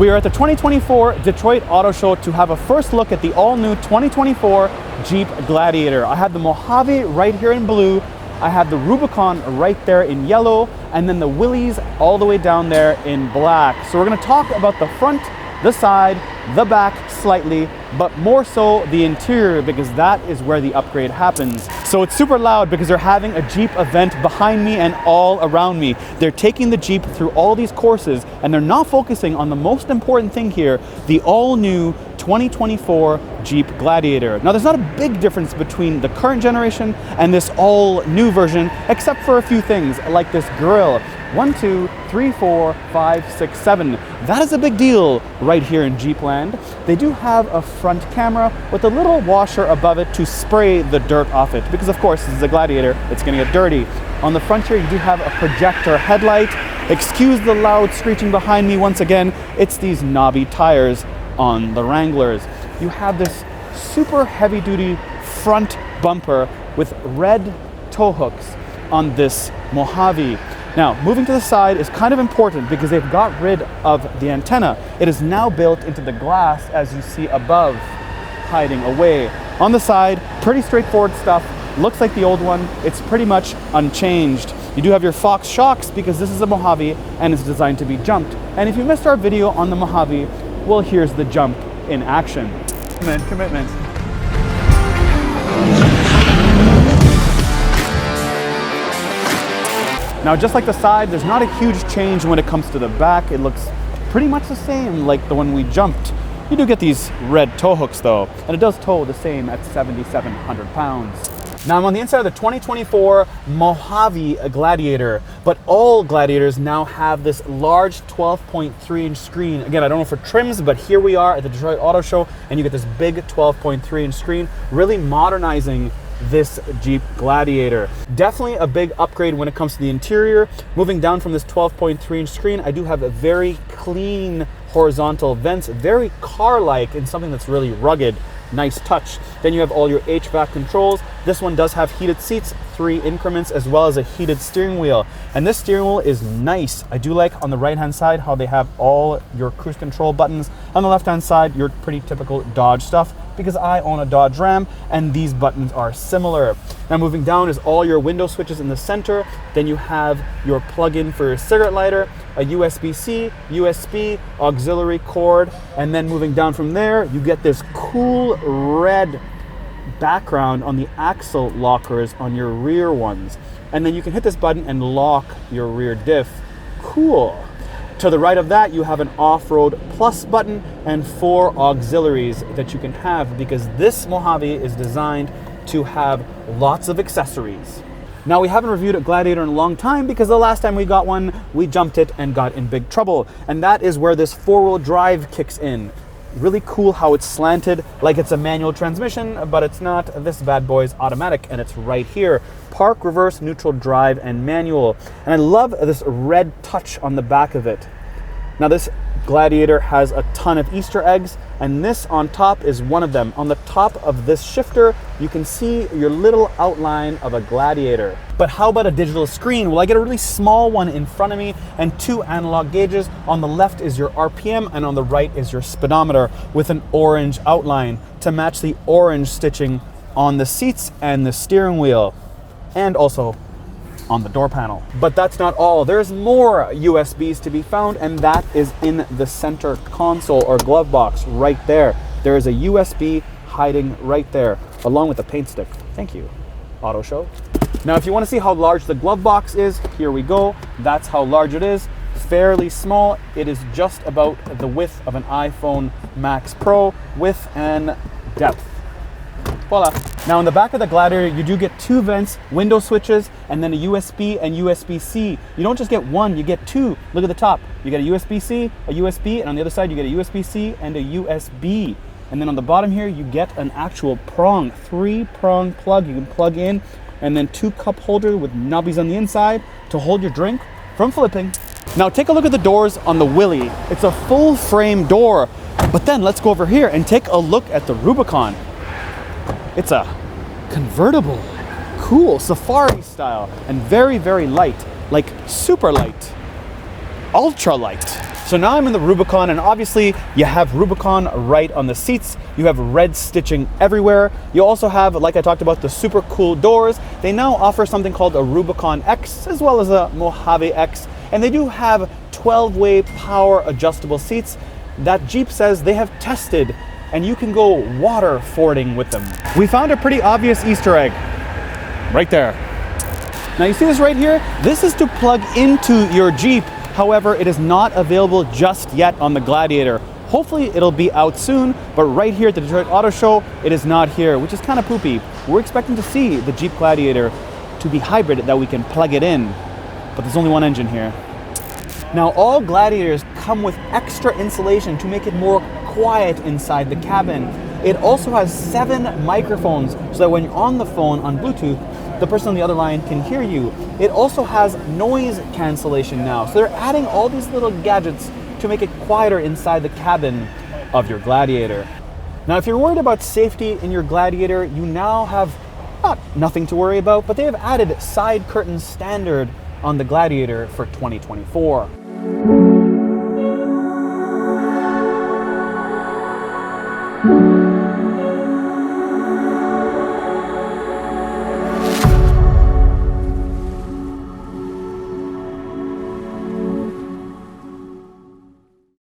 We are at the 2024 Detroit Auto Show to have a first look at the all-new 2024 Jeep Gladiator. I have the Mojave right here in blue, I have the Rubicon right there in yellow, and then the Willys all the way down there in black. So we're going to talk about the front, the side, the back slightly, but more so the interior, because that is where the upgrade happens. So it's super loud because they're having a Jeep event behind me and all around me. They're taking the Jeep through all these courses, and they're not focusing on the most important thing here, the all-new 2024 Jeep Gladiator. Now, there's not a big difference between the current generation and this all-new version, except for a few things, like this grille. 1, 2, 3, 4, 5, 6, 7. That is a big deal right here in Jeep land. They do have a front camera with a little washer above it to spray the dirt off it, because of course this is a Gladiator, it's gonna get dirty. On the front here you do have a projector headlight. Excuse the loud screeching behind me once again, it's these knobby tires on the Wranglers. You have this super heavy duty front bumper with red tow hooks on this Mojave. Now, moving to the side is kind of important because they've got rid of the antenna. It is now built into the glass, as you see above, hiding away. On the side, pretty straightforward stuff. Looks like the old one. It's pretty much unchanged. You do have your Fox shocks because this is a Mojave and it's designed to be jumped. And if you missed our video on the Mojave, well, here's the jump in action. Commitment. Now, just like the side, there's not a huge change when it comes to the back. It looks pretty much the same like the one we jumped. You do get these red tow hooks though, and it does tow the same at 7,700 pounds. Now I'm on the inside of the 2024 Mojave Gladiator, but all Gladiators now have this large 12.3 inch screen. Again, I don't know for trims, but here we are at the Detroit Auto Show, and you get this big 12.3 inch screen, really modernizing this Jeep Gladiator. Definitely a big upgrade when it comes to the interior. Moving down from this 12.3 inch screen, I do have a very clean horizontal vents, very car-like, and something that's really rugged. Nice touch. Then you have all your HVAC controls. This one does have heated seats, 3 increments, as well as a heated steering wheel. And this steering wheel is nice. I do like on the right-hand side how they have all your cruise control buttons. On the left-hand side, your pretty typical Dodge stuff, because I own a Dodge Ram and these buttons are similar. Now moving down is all your window switches in the center. Then you have your plug-in for your cigarette lighter, a USB-C, USB, auxiliary cord, and then moving down from there, you get this cool red background on the axle lockers on your rear ones. And then you can hit this button and lock your rear diff. Cool. To the right of that, you have an off-road plus button and 4 auxiliaries that you can have, because this Mojave is designed to have lots of accessories. Now, we haven't reviewed a Gladiator in a long time because the last time we got one, we jumped it and got in big trouble. And that is where this 4-wheel drive kicks in. Really cool how it's slanted like it's a manual transmission, but it's not. This bad boy is automatic and it's right here. Park, reverse, neutral, drive, and manual. And I love this red touch on the back of it. Now this Gladiator has a ton of Easter eggs, and this on top is one of them. On the top of this shifter, you can see your little outline of a Gladiator. But how about a digital screen? Well, I get a really small one in front of me and 2 analog gauges. On the left is your RPM and on the right is your speedometer with an orange outline to match the orange stitching on the seats and the steering wheel, and also on the door panel. But that's not all. There's more USBs to be found, and that is in the center console or glove box right there. There is a USB hiding right there, along with a paint stick. Thank you, Auto Show. Now, if you want to see how large the glove box is, here we go. That's how large it is. Fairly small. It is just about the width of an iPhone Max Pro, width and depth. Voila. Now in the back of the Gladiator, you do get 2 vents, window switches, and then a USB and USB-C. You don't just get one, you get 2. Look at the top. You get a USB-C, a USB, and on the other side you get a USB-C and a USB. And then on the bottom here, you get an actual prong, 3-prong plug you can plug in, and then 2 cup holders with knobbies on the inside to hold your drink from flipping. Now take a look at the doors on the Willy. It's a full frame door, but then let's go over here and take a look at the Rubicon. It's a convertible, cool safari style, and very, very light, like super light, ultra light. So now I'm in the Rubicon, and obviously you have Rubicon right on the seats. You have red stitching everywhere. You also have, like I talked about, the super cool doors. They now offer something called a Rubicon X as well as a Mojave X, and they do have 12-way power adjustable seats that Jeep says they have tested, and you can go water fording with them. We found a pretty obvious Easter egg right there. Now you see this right here? This is to plug into your Jeep. However, it is not available just yet on the Gladiator. Hopefully it'll be out soon, but right here at the Detroit Auto Show, it is not here, which is kind of poopy. We're expecting to see the Jeep Gladiator to be hybrid, that we can plug it in, but there's only one engine here. Now all Gladiators come with extra insulation to make it more quiet inside the cabin. It also has 7 microphones so that when you're on the phone on Bluetooth, the person on the other line can hear you. It also has noise cancellation now. So they're adding all these little gadgets to make it quieter inside the cabin of your Gladiator. Now, if you're worried about safety in your Gladiator, you now have nothing to worry about, but they have added side curtain standard on the Gladiator for 2024.